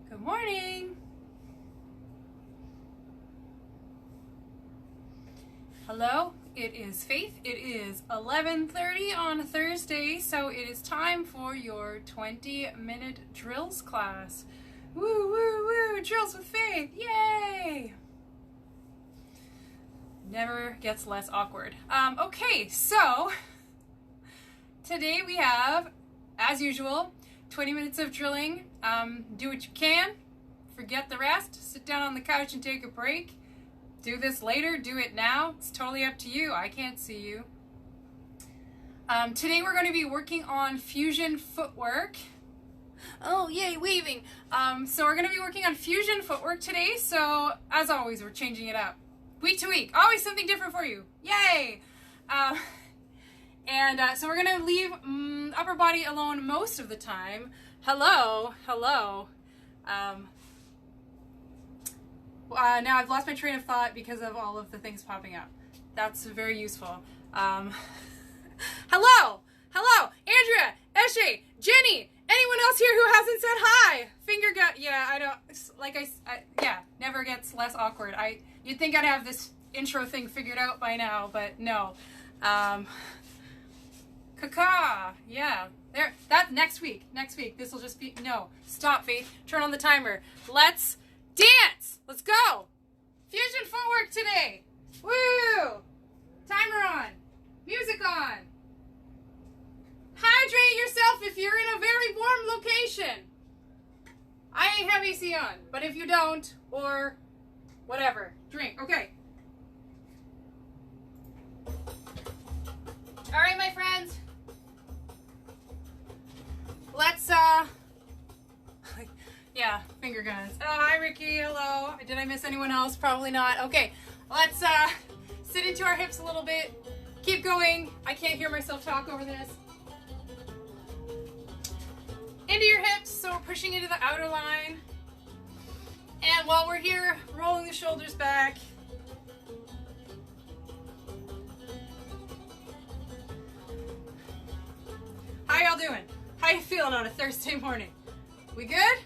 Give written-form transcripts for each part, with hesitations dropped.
Good morning. Hello, it is Faith. It is 11:30 on Thursday, so it is time for your 20-minute drills class. Woo, woo, woo, drills with Faith, yay! Never gets less awkward. Okay, so today we have, as usual, 20 minutes of drilling. Do what you can, forget the rest, sit down on the couch and take a break. Do this later, do it now. It's totally up to you. I can't see you. Today we're going to be working on fusion footwork. Oh, yay, waving. So we're going to be working on fusion footwork today. So as always, we're changing it up. Week to week, always something different for you. Yay! So we're going to leave upper body alone most of the time. Hello. Now I've lost my train of thought because of all of the things popping up. That's very useful. Hello, Andrea, Eshe, Jenny, anyone else here who hasn't said hi? Finger gun, yeah, I don't, yeah, never gets less awkward. You'd think I'd have this intro thing figured out by now, but no. Kaka, yeah, there, next week, this will just be, no, stop, Faith, turn on the timer. Let's dance! Let's go! Fusion footwork today! Woo! Timer on. Music on. Hydrate yourself if you're in a very warm location. I have AC on, but if you don't, or whatever, drink. Okay. All right, my friends. Let's, yeah, finger guns. Oh, hi, Ricky. Hello. Did I miss anyone else? Probably not. Okay, let's sit into our hips a little bit. Keep going. I can't hear myself talk over this. Into your hips, so we're pushing into the outer line. And while we're here, rolling the shoulders back. How y'all doing? How you feeling on a Thursday morning? We good?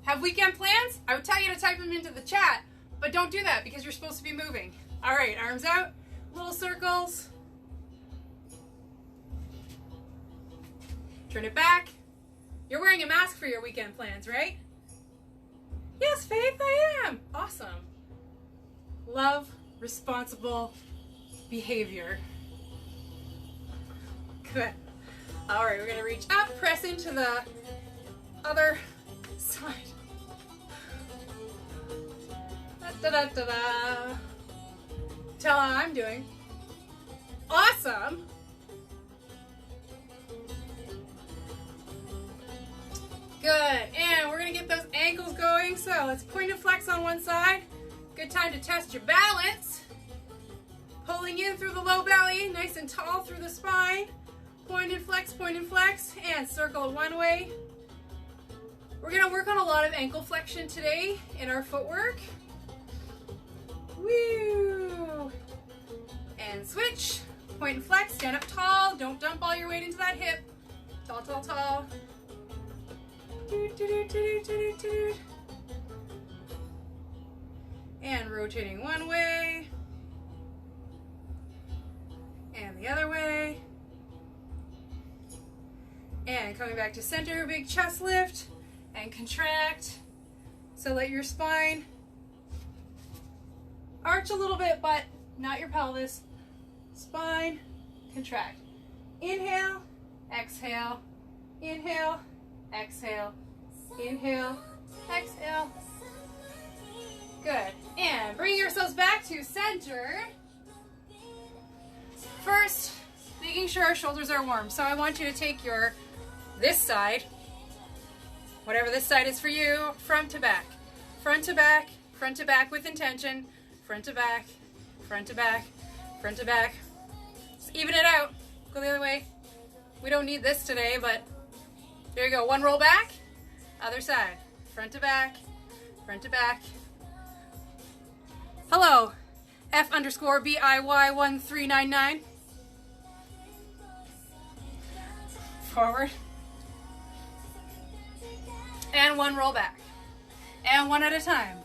Have weekend plans? I would tell you to type them into the chat, but don't do that because you're supposed to be moving. All right, arms out, little circles. Turn it back. You're wearing a mask for your weekend plans, right? Yes, Faith, I am. Awesome. Love responsible behavior. Good. All right, we're gonna reach up, press into the other side. Da-da-da-da. Tell how I'm doing. Awesome. Good, and we're gonna get those ankles going. So let's point and flex on one side. Good time to test your balance. Pulling in through the low belly, nice and tall through the spine. Point and flex, and circle one way. We're gonna work on a lot of ankle flexion today in our footwork. Woo! And switch, point and flex, stand up tall. Don't dump all your weight into that hip. Tall, tall, tall. And rotating one way. And the other way. And coming back to center, big chest lift and contract. So let your spine arch a little bit, but not your pelvis. Spine, contract. Inhale, exhale, inhale, exhale, inhale, exhale. Good. And bring yourselves back to center. First, making sure our shoulders are warm. So I want you to take this side, whatever this side is for you, front to back. Front to back, front to back with intention. Front to back, front to back, front to back. Just even it out. Go the other way. We don't need this today, but there you go. One roll back, other side. Front to back, front to back. Hello, F_BIY1399. Forward. And one roll back. And one at a time.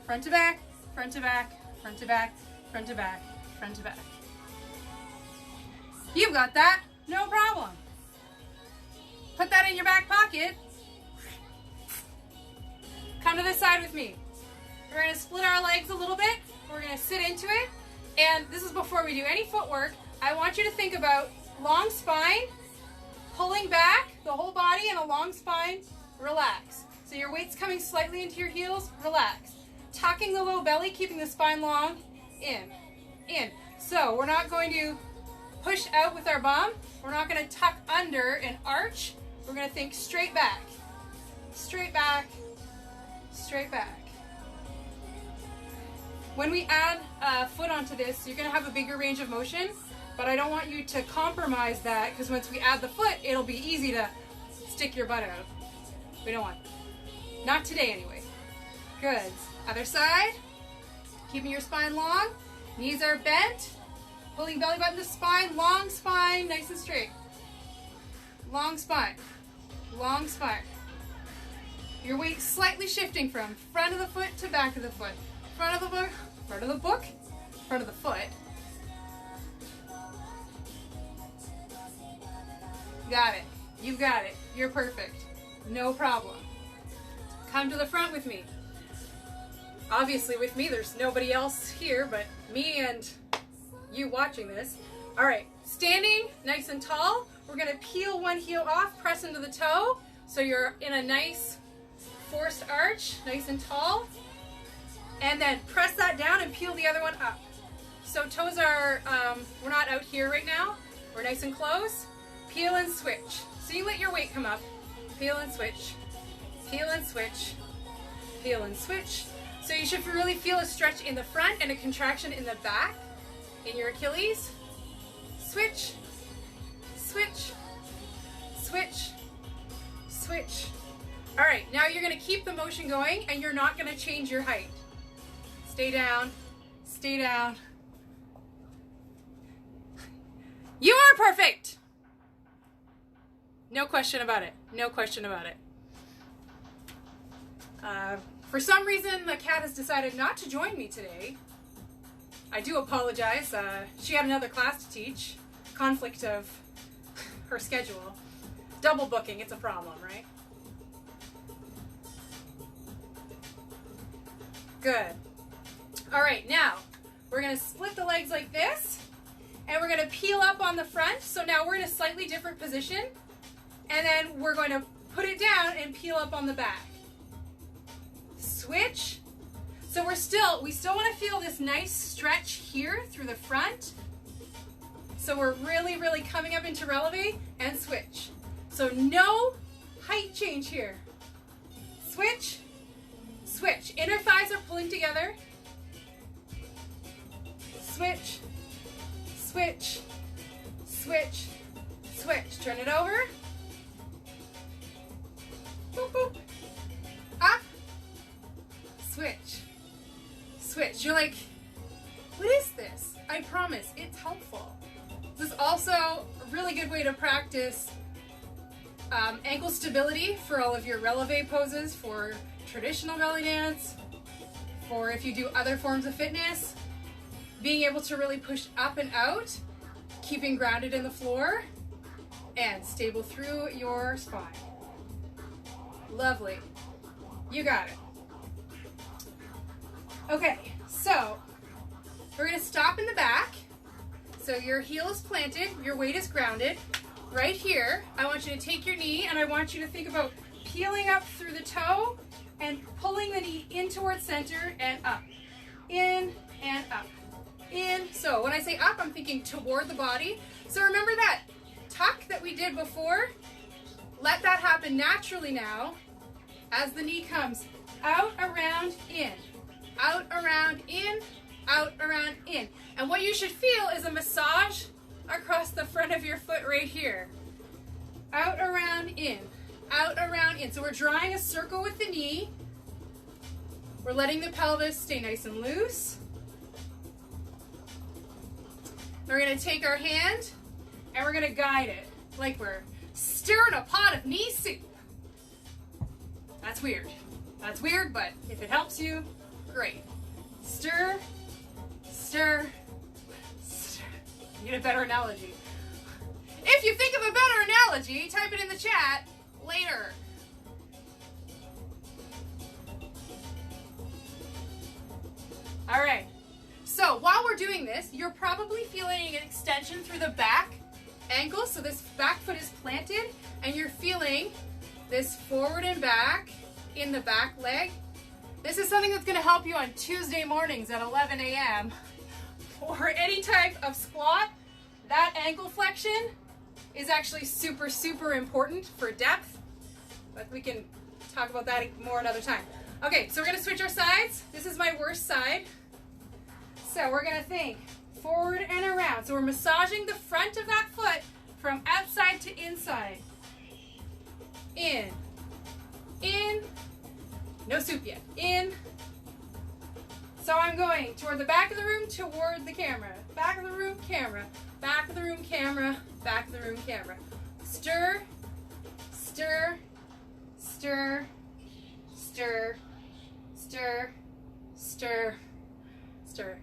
Front to back, front to back, front to back, front to back, front to back. You've got that, no problem. Put that in your back pocket. Come to this side with me. We're gonna split our legs a little bit. We're gonna sit into it. And this is before we do any footwork. I want you to think about long spine, pulling back the whole body and a long spine, relax. So your weight's coming slightly into your heels, relax. Tucking the low belly, keeping the spine long, in. So we're not going to push out with our bum. We're not going to tuck under and arch. We're going to think straight back, straight back, straight back. When we add a foot onto this, you're going to have a bigger range of motion, but I don't want you to compromise that, because once we add the foot, it'll be easy to stick your butt out. We don't want that. Not today anyway. Good. Other side. Keeping your spine long. Knees are bent. Pulling belly button to spine. Long spine. Nice and straight. Long spine. Long spine. Your weight slightly shifting from front of the foot to back of the foot. Front of the book. Front of the book. Front of the foot. Got it. You got it. You're perfect. No problem. Come to the front with me. Obviously with me, there's nobody else here but me and you watching this. All right, standing nice and tall. We're gonna peel one heel off, press into the toe. So you're in a nice forced arch, nice and tall. And then press that down and peel the other one up. So toes are, we're not out here right now. We're nice and close. Peel and switch. So you let your weight come up. Peel and switch. Peel and switch. Peel and switch. So you should really feel a stretch in the front and a contraction in the back, in your Achilles. Switch, switch, switch, switch. All right, now you're gonna keep the motion going and you're not gonna change your height. Stay down, stay down. You are perfect. No question about it, no question about it. For some reason, the cat has decided not to join me today. I do apologize. She had another class to teach. Conflict of her schedule. Double booking, it's a problem, right? Good. All right, now we're gonna split the legs like this, and we're gonna peel up on the front. So now we're in a slightly different position, and then we're going to put it down and peel up on the back. Switch. So we still want to feel this nice stretch here through the front. So we're really, really coming up into releve and switch. So no height change here. Switch, switch. Inner thighs are pulling together. Switch, switch, switch, switch. Turn it over. Boop, boop. Up. Switch, switch. You're like, what is this? I promise, it's helpful. This is also a really good way to practice ankle stability for all of your releve poses, for traditional belly dance, for if you do other forms of fitness. Being able to really push up and out, keeping grounded in the floor, and stable through your spine. Lovely. You got it. Okay, so we're going to stop in the back. So your heel is planted, your weight is grounded. Right here, I want you to take your knee and I want you to think about peeling up through the toe and pulling the knee in towards center and up. In and up. In. So when I say up, I'm thinking toward the body. So remember that tuck that we did before? Let that happen naturally now as the knee comes out, around, in. Out, around, in, out, around, in. And what you should feel is a massage across the front of your foot right here. Out, around, in. Out, around, in. So we're drawing a circle with the knee. We're letting the pelvis stay nice and loose. We're going to take our hand and we're going to guide it like we're stirring a pot of knee soup. That's weird. That's weird, but if it helps you, great. Stir, stir, stir. Need a better analogy. If you think of a better analogy, type it in the chat later. All right. So while we're doing this, you're probably feeling an extension through the back ankle. So this back foot is planted, and you're feeling this forward and back in the back leg. This is something that's going to help you on Tuesday mornings at 11 a.m. or any type of squat. That ankle flexion is actually super, super important for depth, but we can talk about that more another time. Okay, so we're going to switch our sides. This is my worst side. So we're going to think forward and around. So we're massaging the front of that foot from outside to inside. In, no soup yet, in. So I'm going toward the back of the room, toward the camera. Back of the room, camera. Back of the room, camera. Back of the room, camera. Stir, stir, stir, stir, stir, stir, stir.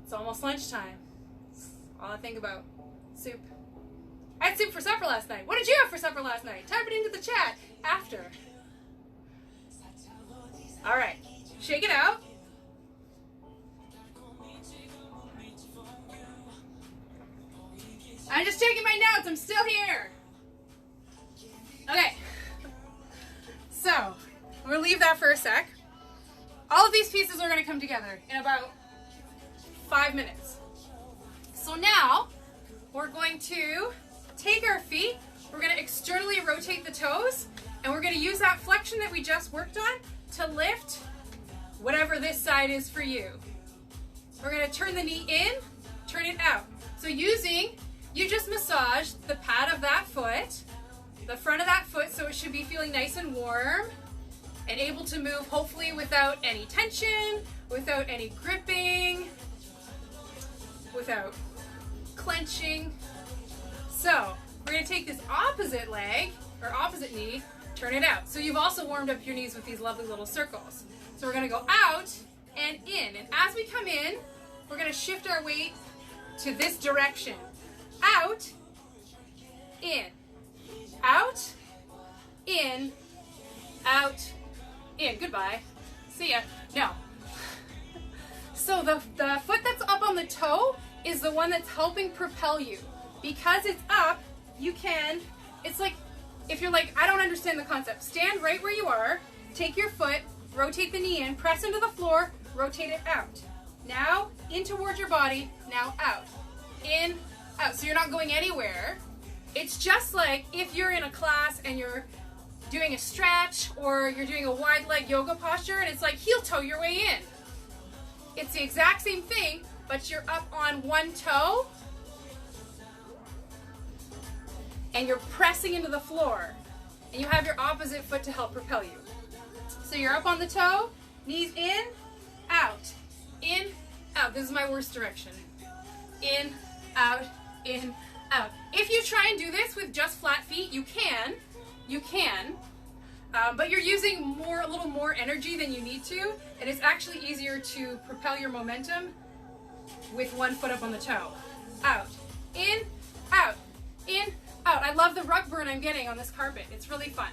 It's almost lunchtime. That's all I think about. Soup. I had soup for supper last night. What did you have for supper last night? Type it into the chat after. All right. Shake it out. I'm just taking my notes. I'm still here. Okay. So, we'll leave that for a sec. All of these pieces are going to come together in about 5 minutes. So now, we're going to take our feet, we're going to externally rotate the toes, and we're going to use that flexion that we just worked on to lift whatever this side is for you. We're going to turn the knee in, turn it out. So you just massaged the pad of that foot, the front of that foot, so it should be feeling nice and warm and able to move hopefully without any tension, without any gripping, without clenching. So we're going to take this opposite leg, or opposite knee, turn it out. So you've also warmed up your knees with these lovely little circles. So we're going to go out and in. And as we come in, we're going to shift our weight to this direction. Out, in, out, in, out, in. Goodbye. See ya. No. So the foot that's up on the toe is the one that's helping propel you. Because it's up, you can, it's like, if you're like, I don't understand the concept, stand right where you are, take your foot, rotate the knee in, press into the floor, rotate it out. Now, in towards your body, now out. In, out. So you're not going anywhere. It's just like if you're in a class and you're doing a stretch or you're doing a wide leg yoga posture and it's like heel toe your way in. It's the exact same thing, but you're up on one toe and you're pressing into the floor, and you have your opposite foot to help propel you. So you're up on the toe, knees in, out, out. This is my worst direction. In, out, out. If you try and do this with just flat feet, you can, but you're using a little more energy than you need to, and it's actually easier to propel your momentum with one foot up on the toe. Out, in, out, out. I love the rug burn I'm getting on this carpet. It's really fun.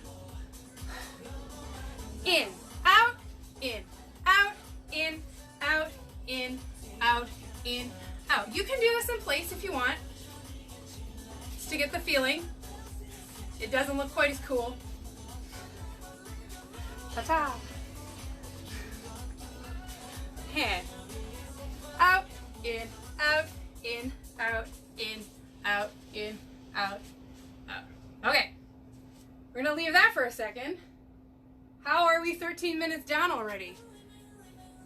In, out, in, out, in, out, in, out, in, out. You can do this in place if you want, just to get the feeling. It doesn't look quite as cool. Ta-ta. Hand. Out, in, out, in, out, in, out, in, out, out. Okay. We're going to leave that for a second. How are we 13 minutes down already?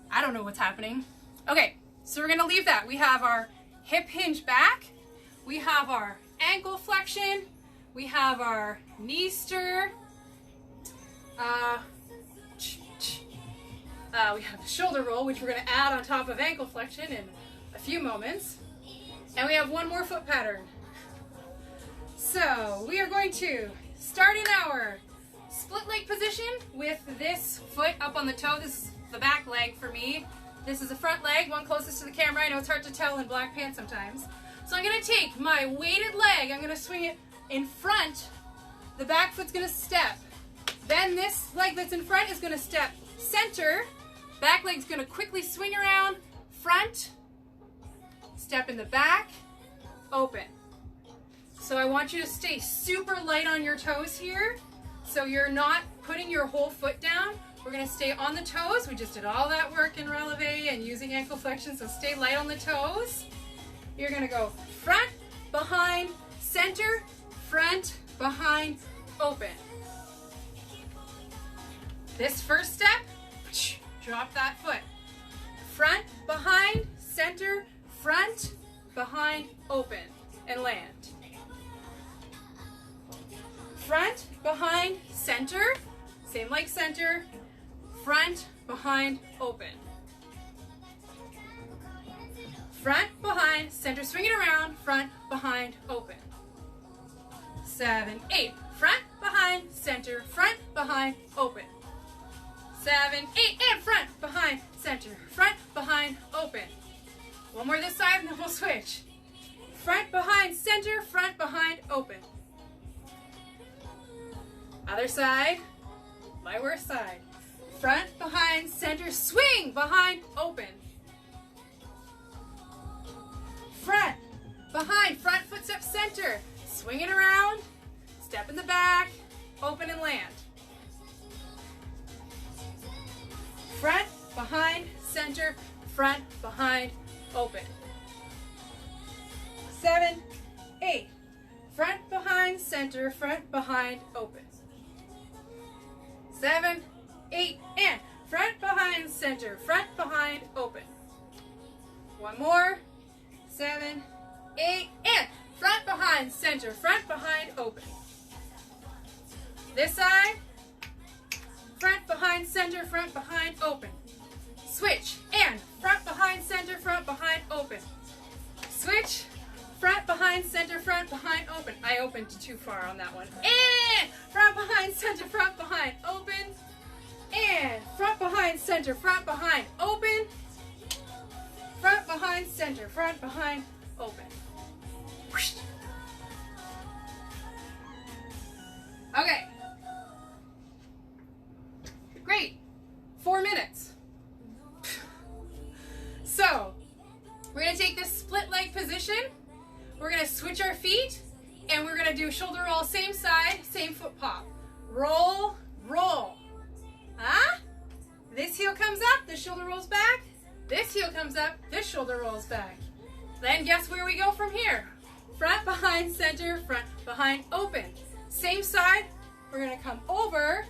I don't know what's happening. Okay, so we're going to leave that. We have our hip hinge back. We have our ankle flexion. We have our knee stir. We have the shoulder roll, which we're going to add on top of ankle flexion in a few moments. And we have one more foot pattern. So we are going to start in our split split leg position with this foot up on the toe. This is the back leg for me. This is the front leg, one closest to the camera. I know it's hard to tell in black pants sometimes. So I'm gonna take my weighted leg, I'm gonna swing it in front. The back foot's gonna step. Then this leg that's in front is gonna step center. Back leg's gonna quickly swing around, front, step in the back, open. So I want you to stay super light on your toes here. So you're not putting your whole foot down. We're gonna stay on the toes. We just did all that work in releve and using ankle flexion, so stay light on the toes. You're gonna go front, behind, center, front, behind, open. This first step, drop that foot. Front, behind, center, front, behind, open, and land. Front, behind, center, same like center, front, behind, open. Front, behind, center, swing it around, front, behind, open. 7, 8, front, behind, center, front, behind, open. 7, 8, and front, behind, center, front, behind, open. One more this side and then we'll switch. Front, behind, center, front, behind, open. Other side, my worst side. Front, behind, center, swing, behind, open. Front, behind, front foot step center. Swing it around, step in the back, open and land. Front, behind, center, front, behind, open. 7, 8. Front, behind, center, front, behind, open. 7, 8, and front, behind, center, front, behind, open. One more. 7, 8, and front, behind, center, front, behind, open. This side. Front, behind, center, front, behind, open. Switch, and front, behind, center, front, behind, open. Switch, front, behind, center, front, behind, open. I opened too far on that one. And front, behind, center, front, behind, open. And front, behind, center, front, behind, open. Front, behind, center, front, behind, open. Okay. Great. 4 minutes. So, we're going to take this split leg position. We're going to switch our feet, and we're going to do shoulder roll, same side, same foot pop. Roll, roll. Huh? This heel comes up, this shoulder rolls back. This heel comes up, this shoulder rolls back. Then guess where we go from here? Front, behind, center, front, behind, open. Same side, we're going to come over,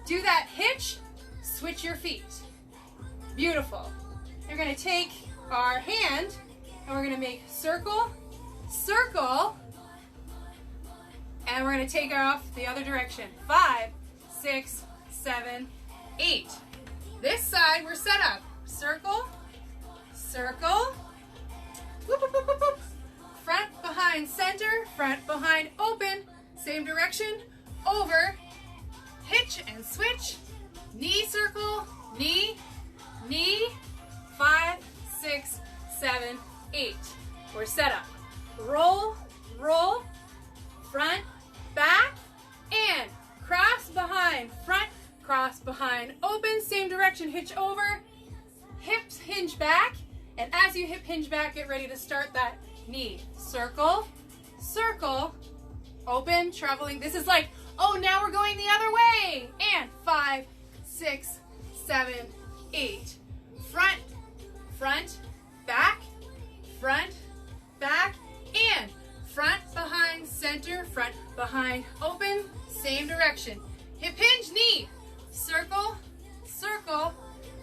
do that hitch, switch your feet. Beautiful. We're going to take our hand and we're going to make circle, circle, and we're going to take her off the other direction. 5, 6, 7, 8. This side we're set up. Circle, circle, whoop, whoop, whoop, whoop, whoop. Front, behind, center, front, behind, open, same direction, over, hitch and switch, knee circle, knee, knee, 5, 6, 7, 8. We're set up. Roll, roll, front, back, and cross behind, front, cross behind, open, same direction, hitch over, hips hinge back, and as you hip hinge back, get ready to start that knee. Circle, circle, open, traveling. This is like, oh, now we're going the other way. And 5, 6, 7, 8. Front, front, back, and front, behind, center, front, behind, open, same direction. Hip hinge, knee, circle, circle,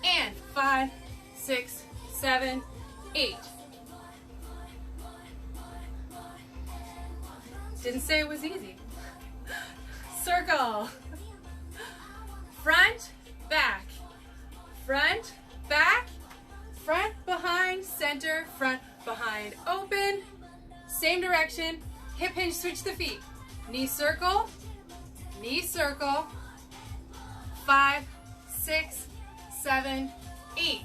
and 5, 6, 7, 8. Didn't say it was easy. Circle. Front, back, front, behind, center, front, behind, open, same direction, hip hinge, switch the feet. Knee circle, 5, 6, 7, 8.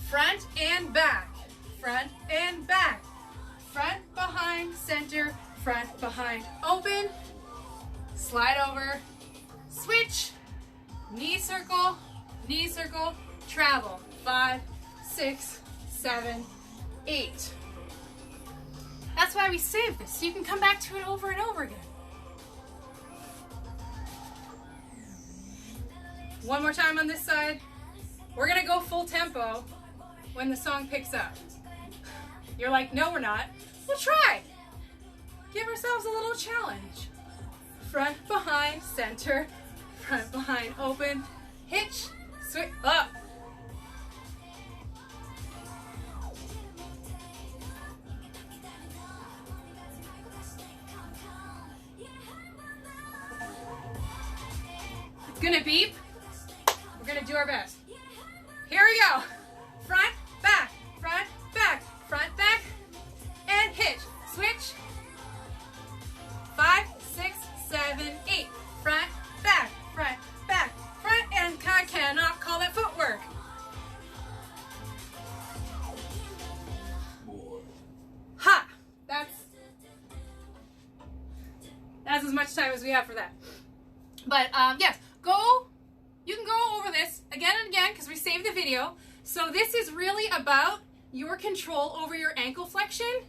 Front and back, front and back. Front, behind, center, front, behind, open. Slide over, switch, knee circle, travel. 5, 6, 7, 8. That's why we save this, so you can come back to it over and over again. One more time on this side. We're gonna go full tempo when the song picks up. You're like, no, we're not. We'll try. Give ourselves a little challenge. Front, behind, center, front, behind, open, hitch, switch, up. It's gonna beep. We're gonna do our best. Here we go. Front, back, front, back, front, back, and hitch, switch. 5, 6, 7, 8. Front, back, front, back, front, and I cannot call that footwork. Ha! That's as much time as we have for that. But yes, you can go over this again and again because we saved the video. So this is really about your control over your ankle flexion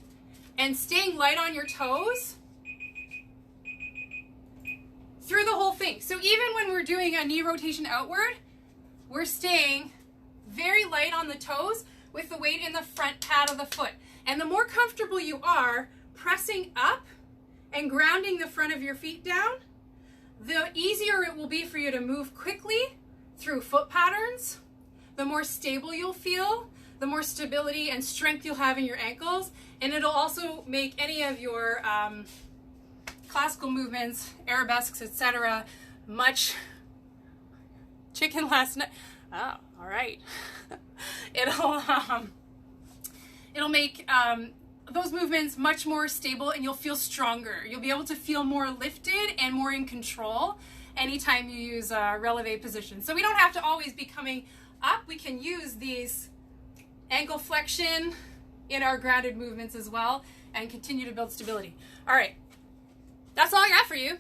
and staying light on your toes through the whole thing. So even when we're doing a knee rotation outward, we're staying very light on the toes with the weight in the front pad of the foot. And the more comfortable you are pressing up and grounding the front of your feet down, the easier it will be for you to move quickly through foot patterns, the more stable you'll feel, the more stability and strength you'll have in your ankles, and it'll also make any of your classical movements, arabesques, etc. much chicken last night. Oh, all right. It'll make those movements much more stable, and you'll feel stronger. You'll be able to feel more lifted and more in control anytime you use releve position. So we don't have to always be coming up. We can use these ankle flexion in our grounded movements as well and continue to build stability. All right, that's all I got for you.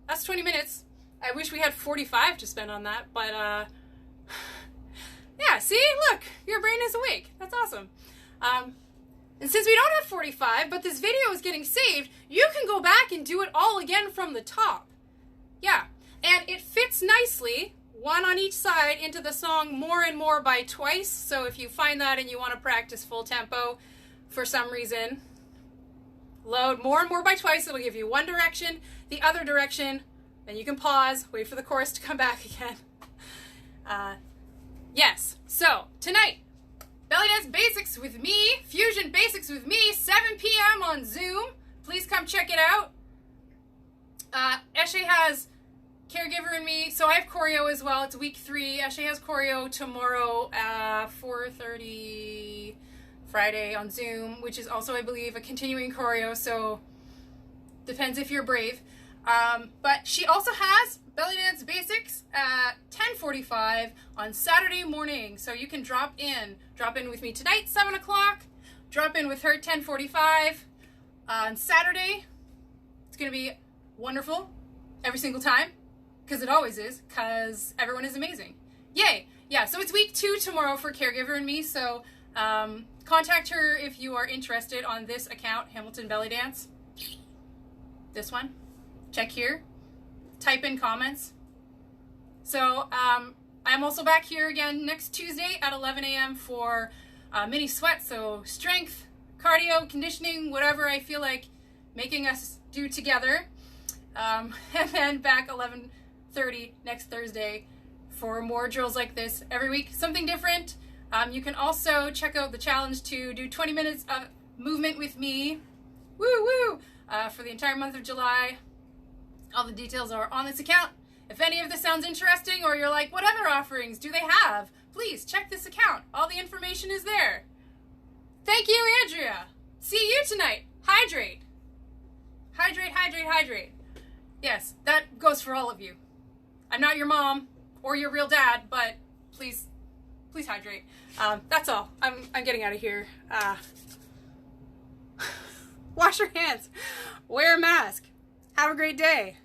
That's 20 minutes. I wish we had 45 to spend on that, but yeah, see, look, your brain is awake. That's awesome. And since we don't have 45, but this video is getting saved, you can go back and do it all again from the top. Yeah, and it fits nicely, one on each side, into the song More and More by Twice. So if you find that and you want to practice full tempo for some reason, load More and More by Twice. It'll give you one direction, the other direction, then you can pause, wait for the chorus to come back again. Yes, so tonight, Bellydance Basics with me, Fusion Basics with me, 7 p.m. on Zoom. Please come check it out. Eshe has Caregiver and Me, so I have choreo as well. It's week 3. Eshe has choreo tomorrow at 4:30 Friday on Zoom, which is also, I believe, a continuing choreo, so depends if you're brave. But she also has Bellydance Basics at 10:45 on Saturday morning, so you can drop in with me tonight, 7 o'clock, drop in with her 10:45 on Saturday. It's going to be wonderful every single time, because it always is, because everyone is amazing. Yay! Yeah, so it's week 2 tomorrow for Caregiver and Me, so contact her if you are interested on this account, Hamilton Bellydance. This one. Check here. Type in comments. So I'm also back here again next Tuesday at 11 a.m. for mini sweat. So strength, cardio, conditioning, whatever I feel like making us do together. And then back 11:30 next Thursday for more drills like this every week. Something different. You can also check out the challenge to do 20 minutes of movement with me. Woo woo! For the entire month of July. All the details are on this account. If any of this sounds interesting, or you're like, what other offerings do they have? Please check this account. All the information is there. Thank you, Andrea. See you tonight. Hydrate. Hydrate, hydrate, hydrate. Yes, that goes for all of you. I'm not your mom or your real dad, but please hydrate. That's all. I'm getting out of here. Wash your hands. Wear a mask. Have a great day.